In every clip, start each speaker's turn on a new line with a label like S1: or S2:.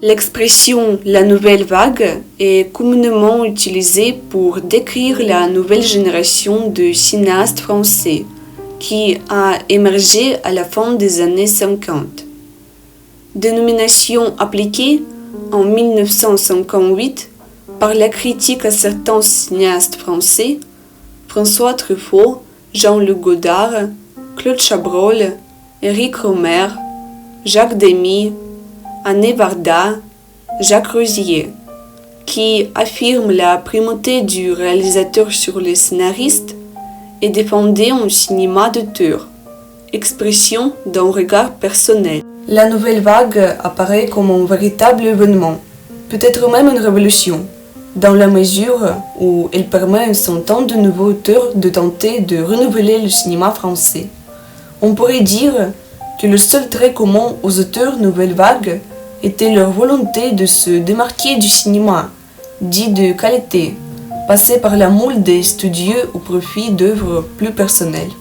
S1: L'expression «la nouvelle vague» est communément utilisée pour décrire la nouvelle génération de cinéastes français qui a émergé à la fin des années 50. Dénomination appliquée en 1958 par la critique à certains cinéastes français, François Truffaut, Jean-Luc Godard, Claude Chabrol, Éric Rohmer, Jacques Demy, Anne Varda, Jacques Rosier, qui affirment la primauté du réalisateur sur les scénaristes et défendaient un cinéma d'auteur, expression d'un regard personnel. La nouvelle vague apparaît comme un véritable événement, peut-être même une révolution, dans la mesure où elle permet à un certain de nouveaux auteurs de tenter de renouveler le cinéma français. On pourrait dire que le seul trait commun aux auteurs nouvelle vague était leur volonté de se démarquer du cinéma, dit de qualité, passer par la moule des studios au profit d'œuvres plus personnelles.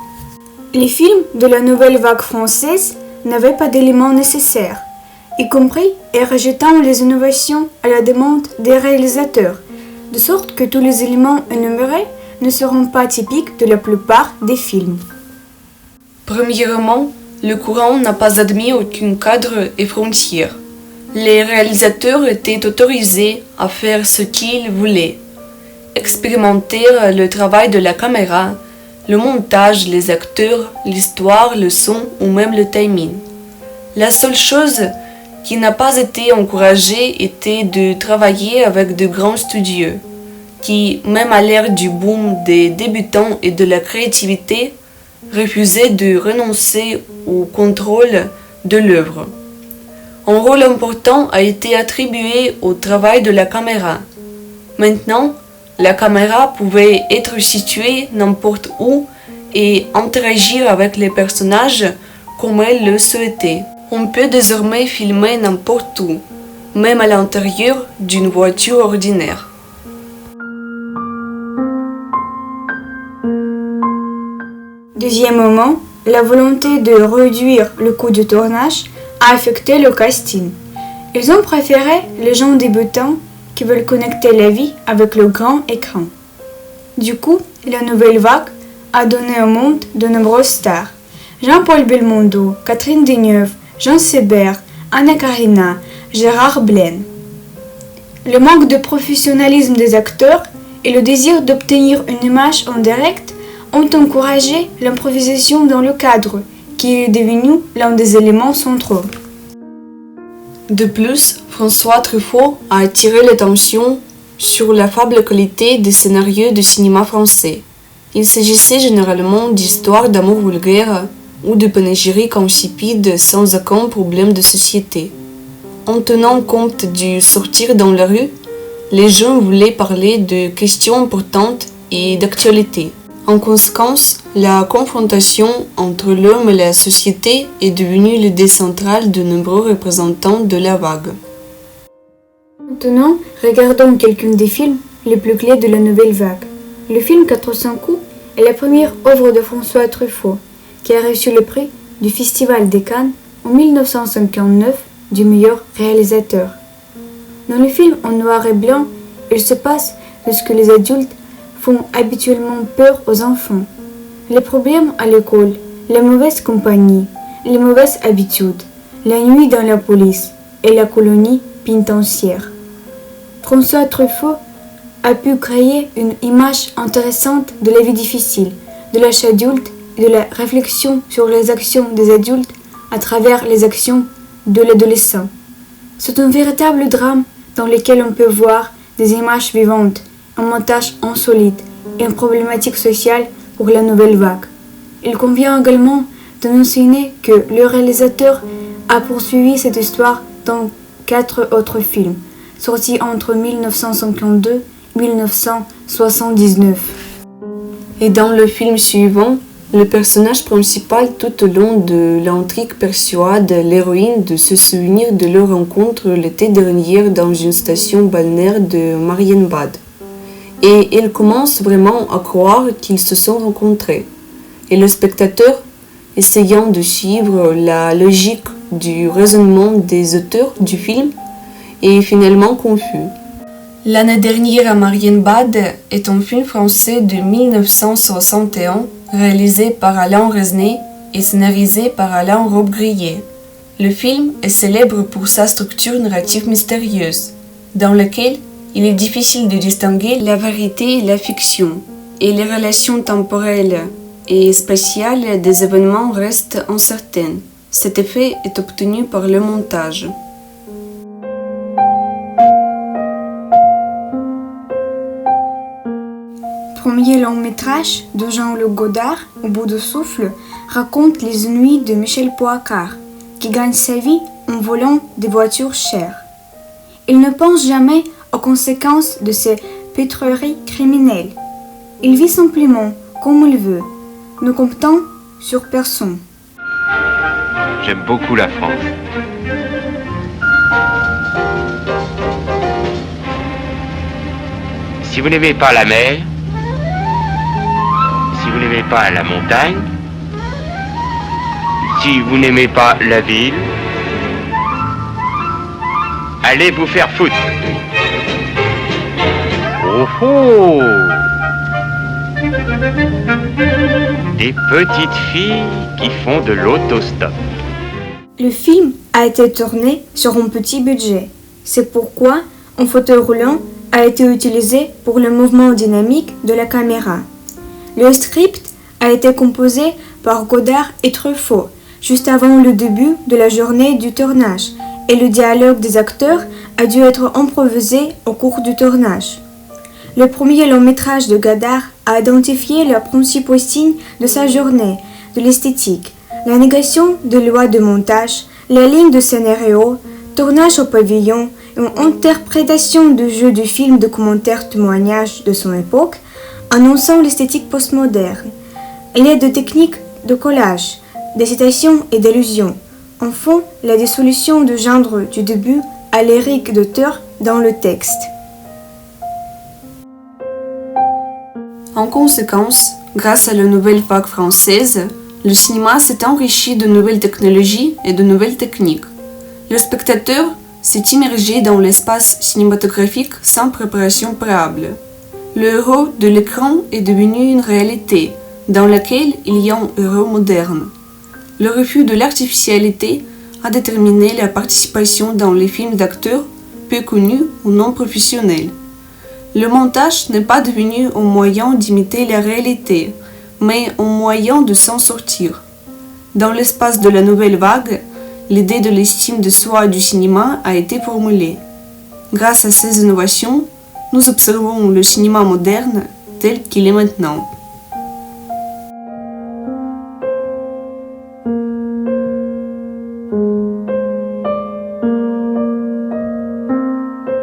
S2: Les films de la nouvelle vague française n'avaient pas d'éléments nécessaires, y compris et rejetant les innovations à la demande des réalisateurs, de sorte que tous les éléments énumérés ne seront pas typiques de la plupart des films.
S1: Premièrement, le courant n'a pas admis aucun cadre et frontières. Les réalisateurs étaient autorisés à faire ce qu'ils voulaient. Expérimenter le travail de la caméra, le montage, les acteurs, l'histoire, le son ou même le timing. La seule chose qui n'a pas été encouragée était de travailler avec de grands studios, qui, même à l'ère du boom des débutants et de la créativité, refusaient de renoncer au contrôle de l'œuvre. Un rôle important a été attribué au travail de la caméra. Maintenant, la caméra pouvait être située n'importe où et interagir avec les personnages comme elle le souhaitait. On peut désormais filmer n'importe où, même à l'intérieur d'une voiture ordinaire.
S2: Deuxièmement, la volonté de réduire le coût de tournage a affecté le casting. Ils ont préféré les gens débutants qui veulent connecter la vie avec le grand écran. Du coup, la nouvelle vague a donné au monde de nombreuses stars. Jean-Paul Belmondo, Catherine Deneuve, Jean Seberg, Anna Karina, Gérard Blaine. Le manque de professionnalisme des acteurs et le désir d'obtenir une image en direct ont encouragé l'improvisation dans le cadre, qui est devenu l'un des éléments centraux.
S1: De plus, François Truffaut a attiré l'attention sur la faible qualité des scénarios de cinéma français. Il s'agissait généralement d'histoires d'amour vulgaire ou de panégyriques insipides sans aucun problème de société. En tenant compte du sortir dans la rue, les gens voulaient parler de questions importantes et d'actualité. En conséquence, la confrontation entre l'homme et la société est devenue l'idée centrale de nombreux représentants de la vague.
S2: Maintenant, regardons quelques des films les plus clés de la nouvelle vague. Le film 400 coups est la première œuvre de François Truffaut, qui a reçu le prix du Festival de Cannes en 1959 du meilleur réalisateur. Dans le film en noir et blanc, il se passe de ce que les adultes font habituellement peur aux enfants. Les problèmes à l'école, la mauvaise compagnie, les mauvaises habitudes, la nuit dans la police et la colonie pénitentiaire. François Truffaut a pu créer une image intéressante de la vie difficile, de l'âge adulte et de la réflexion sur les actions des adultes à travers les actions de l'adolescent. C'est un véritable drame dans lequel on peut voir des images vivantes, un montage insolite et une problématique sociale pour la nouvelle vague. Il convient également de mentionner que le réalisateur a poursuivi cette histoire dans 4 autres films, sortis entre 1952 et 1979.
S1: Et dans le film suivant, le personnage principal tout au long de l'intrigue persuade l'héroïne de se souvenir de leur rencontre l'été dernier dans une station balnéaire de Marienbad. Et il commence vraiment à croire qu'ils se sont rencontrés. Et le spectateur, essayant de suivre la logique du raisonnement des auteurs du film, et finalement confus. L'année dernière à Marienbad est un film français de 1961 réalisé par Alain Resnais et scénarisé par Alain Robbe-Grillet. Le film est célèbre pour sa structure narrative mystérieuse, dans laquelle il est difficile de distinguer la vérité et la fiction, et les relations temporelles et spatiales des événements restent incertaines. Cet effet est obtenu par le montage.
S2: Premier long métrage de Jean-Luc Godard, Au bout de souffle, raconte les ennuis de Michel Poicard, qui gagne sa vie en volant des voitures chères. Il ne pense jamais aux conséquences de ses pétreries criminelles. Il vit simplement comme il veut, ne comptant sur personne.
S3: J'aime beaucoup la France. Si vous n'aimez pas la mer, si vous n'aimez pas la montagne, si vous n'aimez pas la ville, allez vous faire foutre. Oh oh! Des petites filles qui font de l'autostop.
S2: Le film a été tourné sur un petit budget. C'est pourquoi un fauteuil roulant a été utilisé pour le mouvement dynamique de la caméra. Le script a été composé par Godard et Truffaut, juste avant le début de la journée du tournage, et le dialogue des acteurs a dû être improvisé au cours du tournage. Le premier long métrage de Godard a identifié les principaux signes de sa journée, de l'esthétique, la négation de lois de montage, la ligne de scénario, tournage au pavillon, une interprétation du jeu du film documentaire-témoignage de son époque, annonçant l'esthétique postmoderne. Il y a des techniques de collage, des citations et d'allusions. Enfin, la dissolution du genre du début à lyrique d'auteur dans le texte.
S1: En conséquence, grâce à la nouvelle vague française, le cinéma s'est enrichi de nouvelles technologies et de nouvelles techniques. Le spectateur s'est immergé dans l'espace cinématographique sans préparation préalable. Le héros de l'écran est devenu une réalité, dans laquelle il y a un héros moderne. Le refus de l'artificialité a déterminé la participation dans les films d'acteurs peu connus ou non professionnels. Le montage n'est pas devenu un moyen d'imiter la réalité, mais un moyen de s'en sortir. Dans l'espace de la nouvelle vague, l'idée de l'estime de soi du cinéma a été formulée. Grâce à ces innovations, nous observons le cinéma moderne tel qu'il est maintenant.